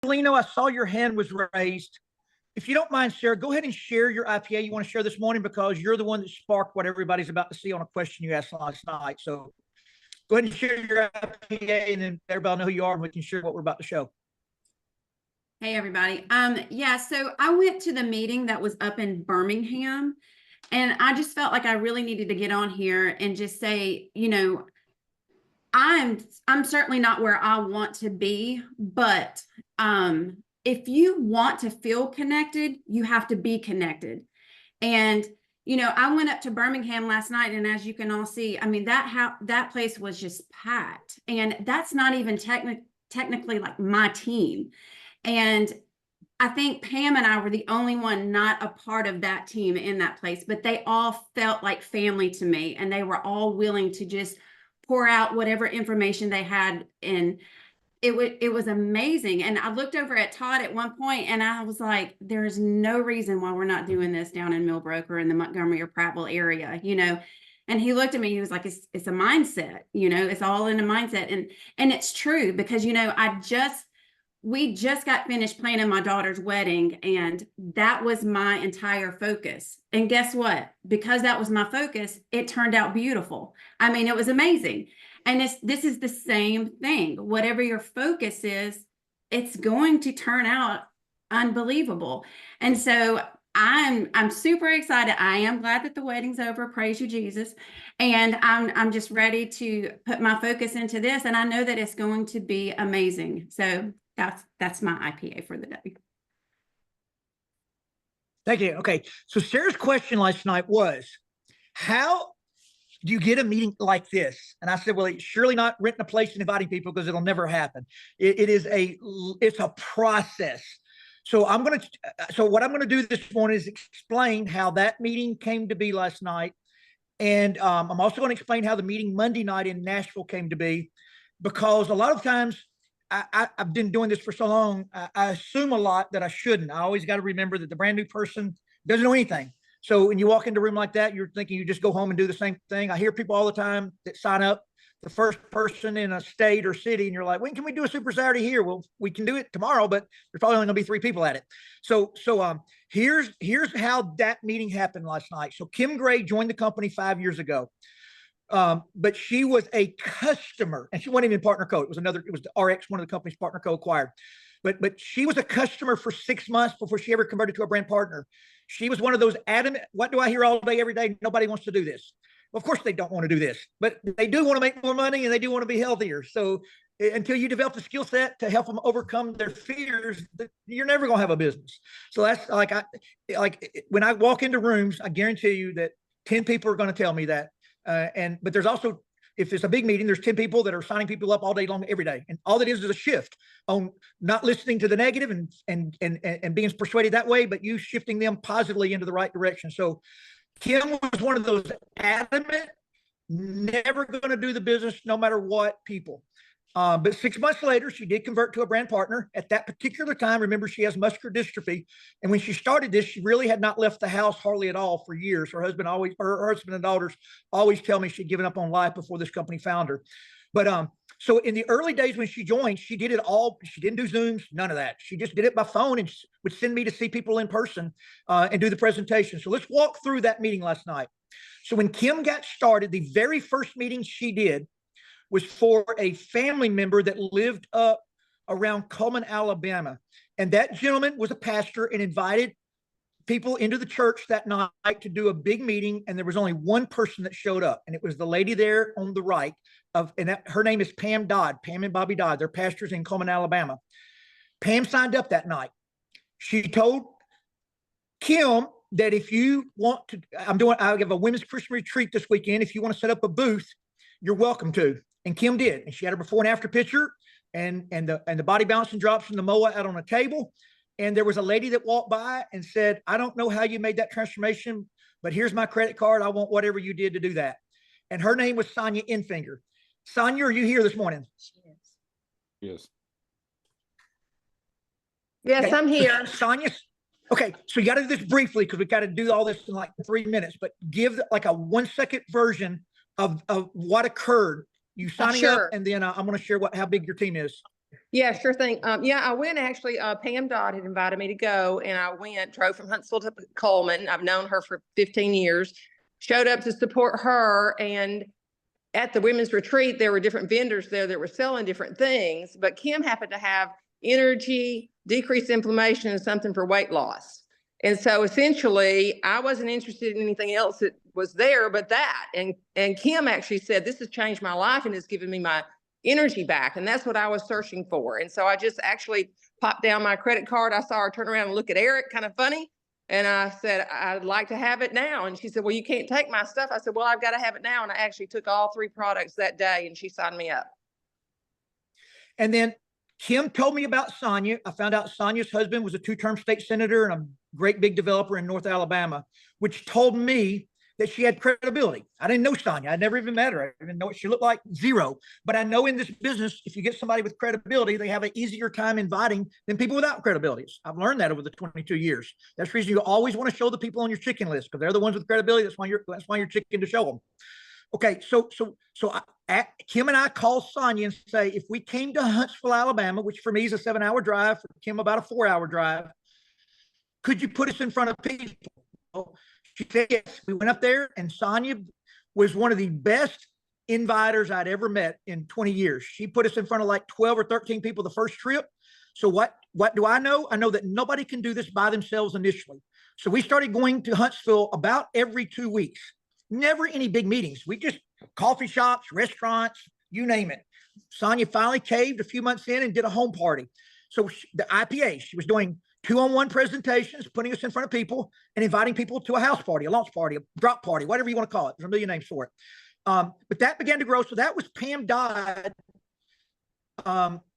Lino, I saw your hand was raised. If you don't mind, Sarah, go ahead and share your IPA you want to share this morning, because you're the one that sparked what everybody's about to see on a question you asked last night. So go ahead and share your IPA, and then everybody will know who you are, and we can share what we're about to show. Hey, everybody. Yeah, so I went to the meeting that was up in Birmingham, and I just felt like I really needed to get on here and just say, I'm certainly not where I want to be, but if you want to feel connected, you have to be connected. And I went up to Birmingham last night, and as you can all see, I mean, that place was just packed, and that's not even technically like my team. And I think Pam and I were the only one not a part of that team in that place, but they all felt like family to me, and they were all willing to just pour out whatever information they had. And it was amazing. And I looked over at Todd at one point, and I was like, there's no reason why we're not doing this down in Millbrook or in the Montgomery or Prattville area, And he looked at me, he was like, it's a mindset, it's all in a mindset. And it's true, because, we just got finished planning my daughter's wedding, and that was my entire focus. And guess what? Because that was my focus, it turned out beautiful. I mean, it was amazing. And this is the same thing. Whatever your focus is, it's going to turn out unbelievable. And so I'm super excited. I am glad that the wedding's over. Praise you, Jesus. And I'm just ready to put my focus into this. And I know that it's going to be amazing. So that's my IPA for the day. Thank you. Okay. So Sarah's question last night was, how do you get a meeting like this? And I said, well, it's surely not renting a place and inviting people, because it'll never happen. It's a process. So what I'm going to do this morning is explain how that meeting came to be last night. And I'm also going to explain how the meeting Monday night in Nashville came to be, because a lot of times I've been doing this for so long, I assume a lot that I shouldn't. I always got to remember that the brand new person doesn't know anything. So when you walk into a room like that, you're thinking you just go home and do the same thing. I hear people all the time that sign up, the first person in a state or city, and you're like, when can we do a Super Saturday here? Well, we can do it tomorrow, but there's probably only going to be 3 people at it. So here's how that meeting happened last night. So Kim Gray joined the company 5 years ago. But she was a customer, and she wasn't even partner co. It was the RX, one of the companies partner co acquired. But she was a customer for 6 months before she ever converted to a brand partner. She was one of those adamant, what do I hear all day, every day? Nobody wants to do this. Well, of course they don't want to do this, but they do want to make more money, and they do want to be healthier. So until you develop the skill set to help them overcome their fears, you're never going to have a business. So that's like when I walk into rooms, I guarantee you that 10 people are going to tell me that. But there's also, if it's a big meeting, there's 10 people that are signing people up all day long, every day. And all it is a shift on not listening to the negative and being persuaded that way, but you shifting them positively into the right direction. So Kim was one of those adamant, never going to do the business no matter what people. But 6 months later, she did convert to a brand partner. At that particular time, remember, she has muscular dystrophy. And when she started this, she really had not left the house hardly at all for years. Her husband and daughters always tell me she'd given up on life before this company found her. But so in the early days when she joined, she did it all. She didn't do Zooms, none of that. She just did it by phone and would send me to see people in person and do the presentation. So let's walk through that meeting last night. So when Kim got started, the very first meeting she did was for a family member that lived up around Cullman, Alabama. And that gentleman was a pastor and invited people into the church that night to do a big meeting. And there was only one person that showed up. And it was the lady there on the right her name is Pam Dodd, Pam and Bobby Dodd. They're pastors in Cullman, Alabama. Pam signed up that night. She told Kim that if you want to, I have a women's Christian retreat this weekend. If you want to set up a booth, you're welcome to. And Kim did. And she had her before and after picture and the body balancing drops from the MOA out on a table. And there was a lady that walked by and said, I don't know how you made that transformation, but here's my credit card. I want whatever you did to do that. And her name was Sonia Infinger. Sonia, are you here this morning? Yes. Yes, Okay. I'm here. Sonia. Okay, so you got to do this briefly because we got to do all this in like 3 minutes, but give like a 1-second version of what occurred. You signing Sure. up, and then I'm going to share how big your team is. Yeah, sure thing. Yeah, I went actually, Pam Dodd had invited me to go, and I went, drove from Huntsville to Coleman. I've known her for 15 years, showed up to support her. And at the women's retreat, there were different vendors there that were selling different things, but Kim happened to have energy, decreased inflammation, and something for weight loss. And so essentially, I wasn't interested in anything else that was there but that. And Kim actually said, this has changed my life and it's given me my energy back. And that's what I was searching for. And so I just actually popped down my credit card. I saw her turn around and look at Eric, kind of funny. And I said, I'd like to have it now. And she said, well, you can't take my stuff. I said, well, I've got to have it now. And I actually took all 3 products that day and she signed me up. And then Kim told me about Sonia. I found out Sonia's husband was a 2-term state senator and a great big developer in North Alabama, which told me that she had credibility. I didn't know Sonia. I never even met her. I didn't know what she looked like, zero. But I know in this business, if you get somebody with credibility, they have an easier time inviting than people without credibility. I've learned that over the 22 years. That's the reason you always want to show the people on your chicken list, because they're the ones with credibility. That's why you're chicken to show them. Okay, so Kim and I call Sonia and say, if we came to Huntsville, Alabama, which for me is a 7-hour drive, for Kim about a 4-hour drive, could you put us in front of people? She said yes. We went up there, and Sonia was one of the best inviters I'd ever met in 20 years. She put us in front of like 12 or 13 people the first trip. So what do I know? I know that nobody can do this by themselves initially. So we started going to Huntsville about every 2 weeks. Never any big meetings. We just coffee shops, restaurants, you name it. Sonia finally caved a few months in and did a home party. So the IPA, she was doing 2-on-1 presentations, putting us in front of people and inviting people to a house party, a launch party, a drop party, whatever you want to call it. There's a million names for it. But that began to grow. So that was Pam Dodd,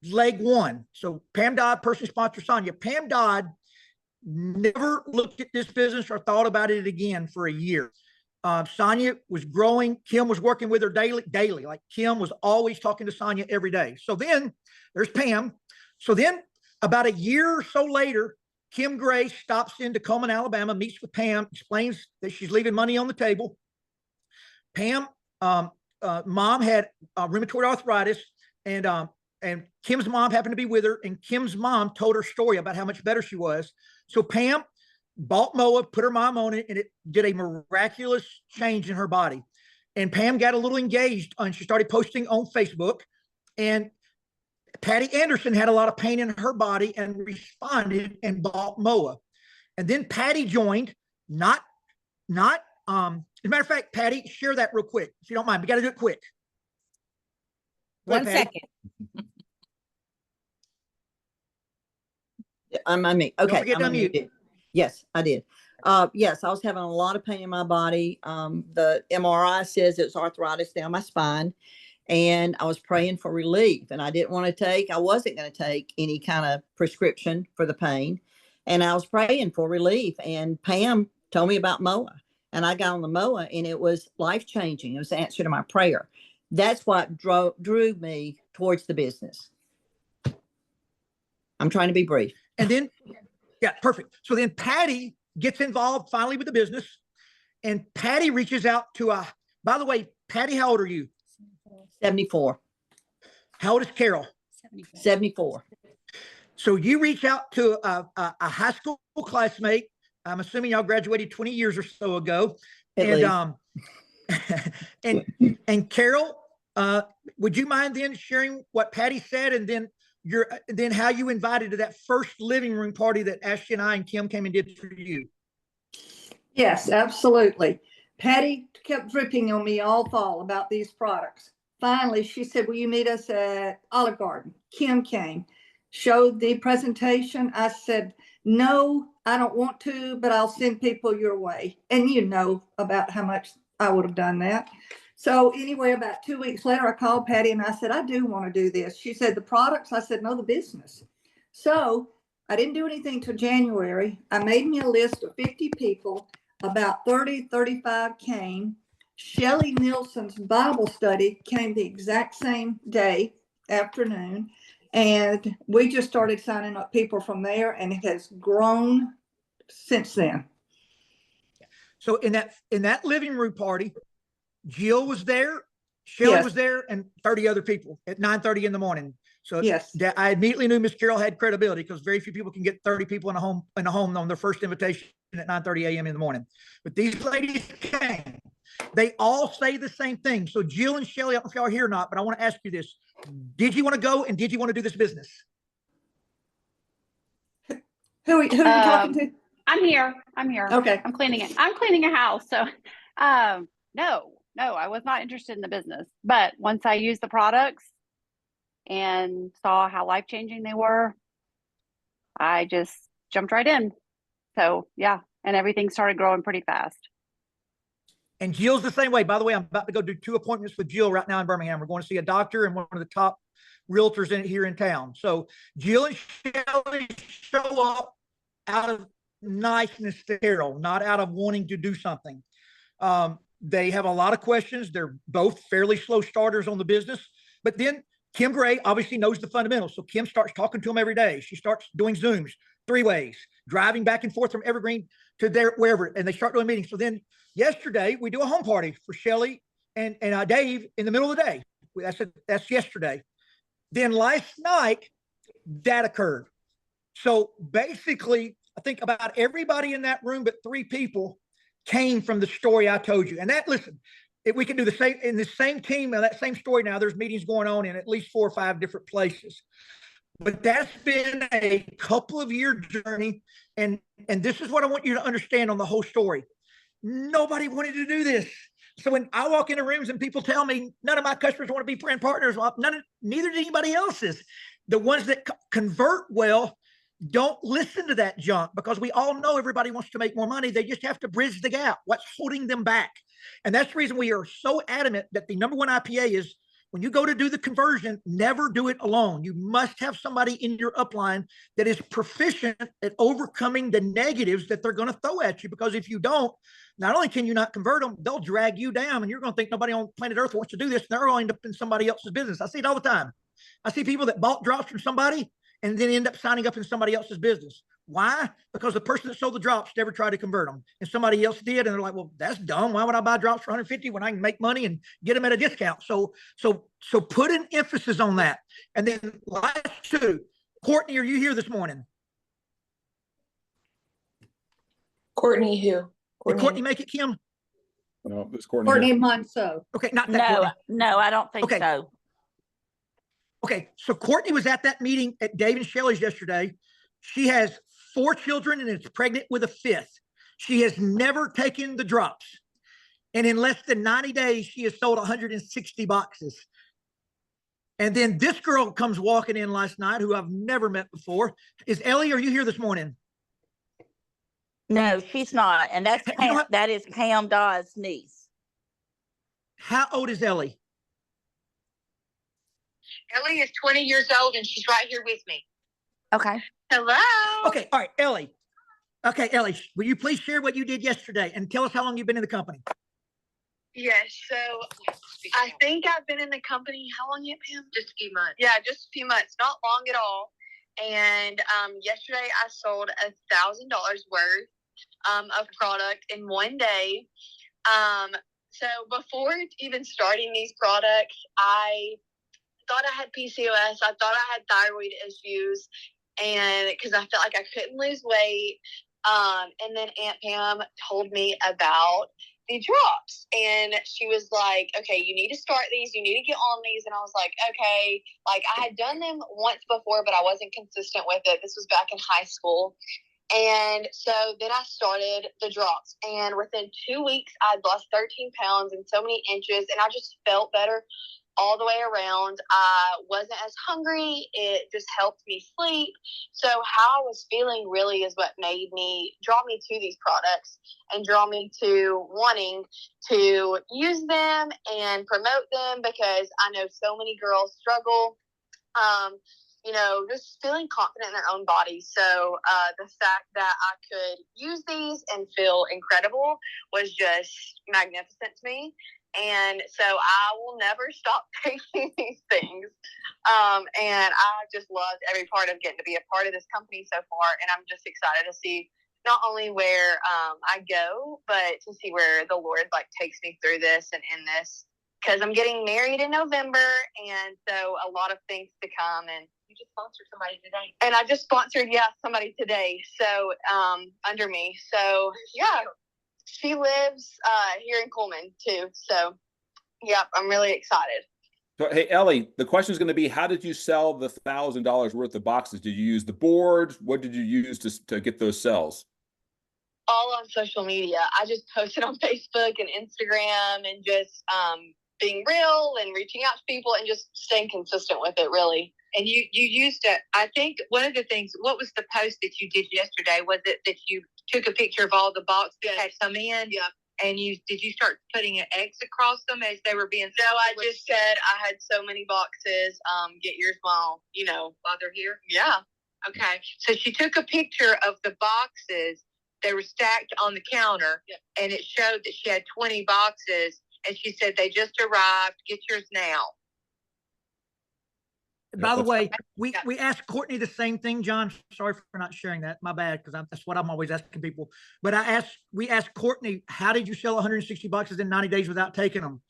leg 1. So Pam Dodd, personally sponsored Sonia. Pam Dodd never looked at this business or thought about it again for a year. Sonia was growing. Kim was working with her daily. Like Kim was always talking to Sonia every day. So then there's Pam. So then about a year or so later, Kim Gray stops into Coleman, Alabama, meets with Pam, explains that she's leaving money on the table. Pam, mom had rheumatoid arthritis, and Kim's mom happened to be with her, and Kim's mom told her story about how much better she was. So Pam bought Moa, put her mom on it, and it did a miraculous change in her body. And Pam got a little engaged, and she started posting on Facebook. And Patty Anderson had a lot of pain in her body and responded and bought Moa. And then Patty joined, as a matter of fact, Patty, share that real quick, if you don't mind. We got to do it quick. One second. I'm on me. Okay. Don't forget to unmute. Yes, I did. Yes, I was having a lot of pain in my body. The MRI says it's arthritis down my spine, and I was praying for relief, and I wasn't going to take any kind of prescription for the pain. And I was praying for relief, and Pam told me about Moa, and I got on the Moa, and it was life-changing. It was the answer to my prayer. That's what drew me towards the business. I'm trying to be brief. And then, yeah, perfect. So then Patty gets involved finally with the business, and Patty reaches out to by the way, Patty, how old are you? 74. How old is Carol? 74. So you reach out to a high school classmate. I'm assuming y'all graduated 20 years or so ago. And and Carol, would you mind then sharing what Patty said, and then how you invited to that first living room party that Ashley and I and Kim came and did for you? Yes, absolutely. Patty kept dripping on me all fall about these products. Finally, she said, will you meet us at Olive Garden? Kim came, showed the presentation. I said, no, I don't want to, but I'll send people your way. And you know about how much I would have done that. So anyway, about 2 weeks later, I called Patty and I said, I do want to do this. She said, the products? I said, no, the business. So I didn't do anything till January. I made me a list of 50 people. About 30, 35 came. Shelley Nielsen's Bible study came the exact same day, afternoon. And we just started signing up people from there, and it has grown since then. So in that living room party, Jill was there, Shelley was there, and 30 other people at 9:30 in the morning. So Yes. that I immediately knew Miss Carol had credibility because very few people can get 30 people in a home on their first invitation at 9:30 a.m. in the morning. But these ladies came. They all say the same thing. So Jill and Shelly, I don't know if y'all are here or not, but I want to ask you this. Did you want to go and did you want to do this business? Who are you talking to? I'm here. Okay. I'm cleaning it. I'm cleaning a house. So, no, I was not interested in the business. But once I used the products and saw how life-changing they were, I just jumped right in. So, yeah. And everything started growing pretty fast. And Jill's the same way. By the way, I'm about to go do 2 appointments with Jill right now in Birmingham. We're going to see a doctor and one of the top realtors here in town. So Jill and Shelly show up out of niceness to Carol, not out of wanting to do something. They have a lot of questions. They're both fairly slow starters on the business. But then Kim Gray obviously knows the fundamentals. So Kim starts talking to them every day. She starts doing Zooms 3 ways, driving back and forth from Evergreen to there, wherever, and they start doing meetings. So then yesterday we do a home party for Shelly and Dave in the middle of the day. That's yesterday. Then last night that occurred. So basically, I think about everybody in that room but 3 people came from the story I told you. And that, listen, if we can do the same in the same team and that same story now, there's meetings going on in at least 4 or 5 different places. But that's been a couple of year journey. And this is what I want you to understand on the whole story. Nobody wanted to do this. So when I walk into rooms and people tell me none of my customers want to be brand partners, well, neither did anybody else's. The ones that convert well don't listen to that junk because we all know everybody wants to make more money. They just have to bridge the gap. What's holding them back? And that's the reason we are so adamant that the #1 IPA is when you go to do the conversion, never do it alone. You must have somebody in your upline that is proficient at overcoming the negatives that they're going to throw at you. Because if you don't, not only can you not convert them, they'll drag you down and you're going to think nobody on planet Earth wants to do this. And they're going to end up in somebody else's business. I see it all the time. I see people that bought drops from somebody and then end up signing up in somebody else's business. Why? Because the person that sold the drops never tried to convert them and somebody else did. And they're like, well, that's dumb. Why would I buy drops for 150 when I can make money and get them at a discount? So put an emphasis on that. And then last 2, Courtney, are you here this morning? Courtney who? Did Courtney make it, Kim? No, it's Courtney. Courtney Monceau. Okay, not that Courtney. No, I don't think Okay. so. Okay, so Courtney was at that meeting at Dave and Shelly's yesterday. She has 4 children and is pregnant with a 5th. She has never taken the drops. And in less than 90 days, she has sold 160 boxes. And then this girl comes walking in last night, who I've never met before. Is Ellie, are you here this morning? No, she's not. And that's You know what? that is Pam Dodd's niece. How old is Ellie? Ellie is 20 years old and she's right here with me. Okay. Hello. Okay, all right, Ellie. Okay, Ellie, will you please share what you did yesterday and tell us how long you've been in the company? Yes, so I think I've been in the company, how long yet, Pam? Just a few months. Yeah, just a few months, not long at all. And yesterday I sold $1,000 worth of product in one day. So before even starting these products, I thought I had PCOS. I thought I had thyroid issues, and because I felt like I couldn't lose weight. And then Aunt Pam told me about the drops, and she was like, okay, you need to start these, you need to get on these. And I was like, okay, like I had done them once before, but I wasn't consistent with it. This was back in high school. And so then I started the drops, and within 2 weeks I'd lost 13 pounds and so many inches, and I just felt better all the way around. I wasn't as hungry. It just helped me sleep. So how I was feeling really is what made me draw me to these products and draw me to wanting to use them and promote them, because I know so many girls struggle, just feeling confident in their own bodies. So the fact that I could use these and feel incredible was just magnificent to me. And so I will never stop taking these things. And I just loved every part of getting to be a part of this company so far. And I'm just excited to see not only where I go, but to see where the Lord takes me through this and in this. because I'm getting married in November, and so a lot of things to come. And you just sponsored somebody today. And I just sponsored, somebody today. So under me. So yeah, she lives here in Coleman too. So yep, I'm really excited. So, hey, Ellie, the question is going to be, how did you sell the $1,000 worth of boxes? Did you use the board? What did you use to get those sales? All on social media. I just posted on Facebook and Instagram, and just being real and reaching out to people and just staying consistent with it, really. And you used it. I think one of the things, what was the post that you did yesterday? Was it that you took a picture of all the boxes that had come in? Yeah. And did you start putting an X across them as they were being? No, I just said I had so many boxes. Get yours while while they're here. Yeah. Okay. So she took a picture of the boxes. They were stacked on the counter, and it showed that she had 20 boxes. And she said, they just arrived. Get yours now. By the way, we asked Courtney the same thing, John. Sorry for not sharing that. My bad, because that's what I'm always asking people. But we asked Courtney, how did you sell 160 boxes in 90 days without taking them?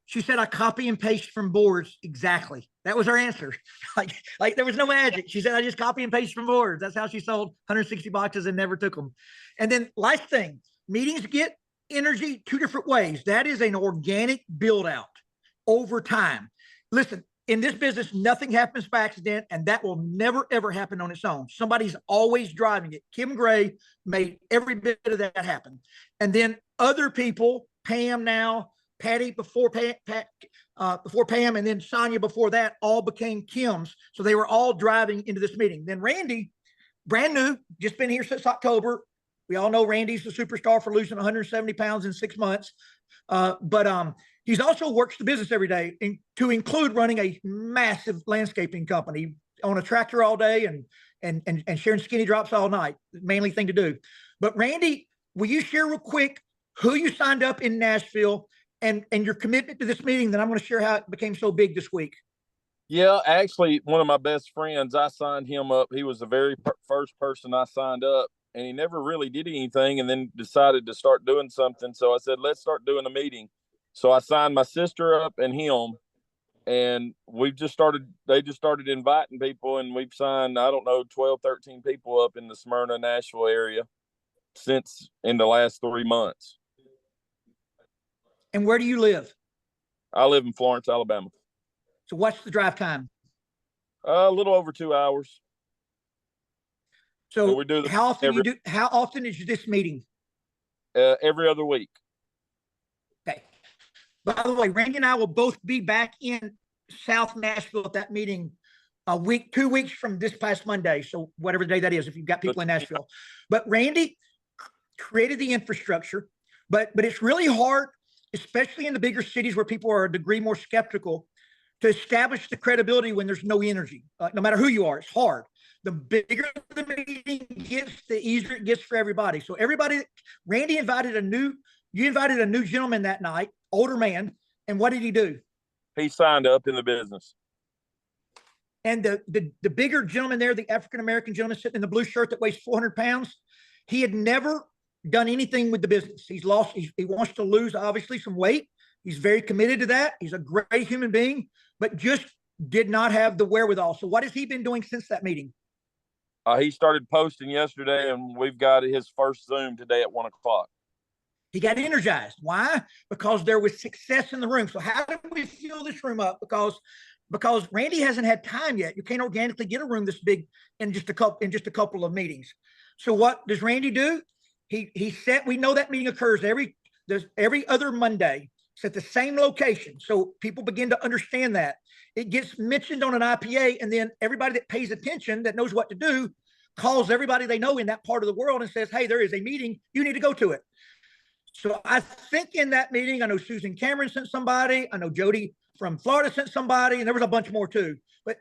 She said, I copy and paste from boards. Exactly. That was her answer. Like there was no magic. She said, I just copy and paste from boards. That's how she sold 160 boxes and never took them. And then last thing, meetings get energy two different ways. That is an organic build out over time. Listen, in this business, nothing happens by accident, and that will never, ever happen on its own. Somebody's always driving it. Kim Gray made every bit of that happen. And then other people, Pam now, Patty before Pam, and then Sonia before that, all became Kim's. So they were all driving into this meeting. Then Randy, brand new, just been here since October. We all know Randy's the superstar for losing 170 pounds in 6 months. But he's also works the business every day, to include running a massive landscaping company on a tractor all day and sharing skinny drops all night. Mainly thing to do. But Randy, will you share real quick who you signed up in Nashville and your commitment to this meeting? Then I'm going to share how it became so big this week. Yeah, actually, one of my best friends, I signed him up. He was the very first person I signed up, and he never really did anything, and then decided to start doing something. So I said, let's start doing a meeting. So I signed my sister up and him, and they just started inviting people, and we've signed, 12, 13 people up in the Smyrna, Nashville area in the last 3 months. And where do you live? I live in Florence, Alabama. So what's the drive time? A little over 2 hours. So we do how often is this meeting? Every other week. Okay. By the way, Randy and I will both be back in South Nashville at that meeting 2 weeks from this past Monday. So whatever day that is, if you've got people in Nashville. But Randy created the infrastructure, but it's really hard, especially in the bigger cities where people are a degree more skeptical, to establish the credibility when there's no energy. No matter who you are, it's hard. The bigger the meeting gets, the easier it gets for everybody. So Randy invited a new gentleman that night, older man. And what did he do? He signed up in the business. And the bigger gentleman there, the African-American gentleman sitting in the blue shirt that weighs 400 pounds, he had never done anything with the business. He wants to lose, obviously, some weight. He's very committed to that. He's a great human being, but just did not have the wherewithal. So what has he been doing since that meeting? He started posting yesterday, and we've got his first Zoom today at 1:00. He got energized. Why? Because there was success in the room. So how did we fill this room up? Because Randy hasn't had time yet. You can't organically get a room this big in just a couple of meetings. So what does Randy do? We know that meeting occurs every other Monday. It's at the same location. So people begin to understand that. It gets mentioned on an IPA, and then everybody that pays attention, that knows what to do, calls everybody they know in that part of the world and says, hey, there is a meeting. You need to go to it. So I think in that meeting, I know Susan Cameron sent somebody. I know Jody from Florida sent somebody, and there was a bunch more too.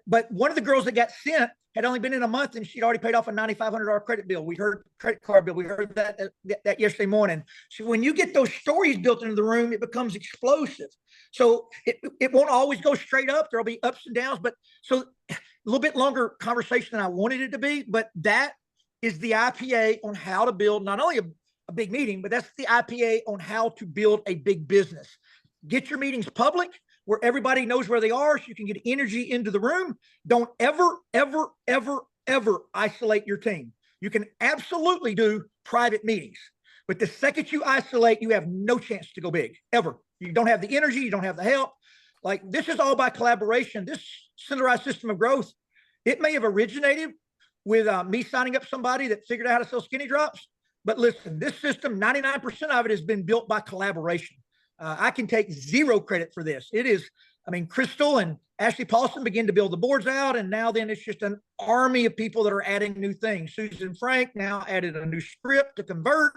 But one of the girls that got sent had only been in a month, and she'd already paid off a $9,500 credit bill. We heard credit card bill. We heard that yesterday morning. So when you get those stories built into the room, it becomes explosive. So it won't always go straight up. There'll be ups and downs. But so a little bit longer conversation than I wanted it to be. But that is the IPA on how to build not only a big meeting, but that's the IPA on how to build a big business. Get your meetings public where everybody knows where they are so you can get energy into the room. Don't ever, ever, ever, ever isolate your team. You can absolutely do private meetings, but the second you isolate, you have no chance to go big, ever. You don't have the energy, you don't have the help. Like, this is all by collaboration. This centralized system of growth, it may have originated with me signing up somebody that figured out how to sell skinny drops. But listen, this system, 99% of it has been built by collaboration. I can take zero credit for this. It is, I mean, Crystal and Ashley Paulson begin to build the boards out, and now then it's just an army of people that are adding new things. Susan Frank now added a new script to convert.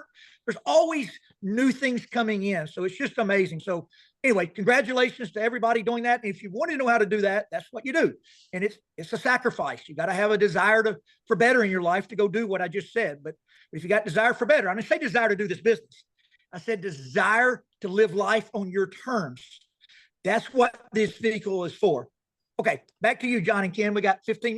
There's always new things coming in. So it's just amazing. So anyway, congratulations to everybody doing that. And if you want to know how to do that, that's what you do. And it's a sacrifice. You got to have a desire for better in your life to go do what I just said. But if you got desire for better, I didn't say desire to do this business. I said desire to live life on your terms. That's what this vehicle is for. Okay, back to you, John and Ken. We got 15 minutes.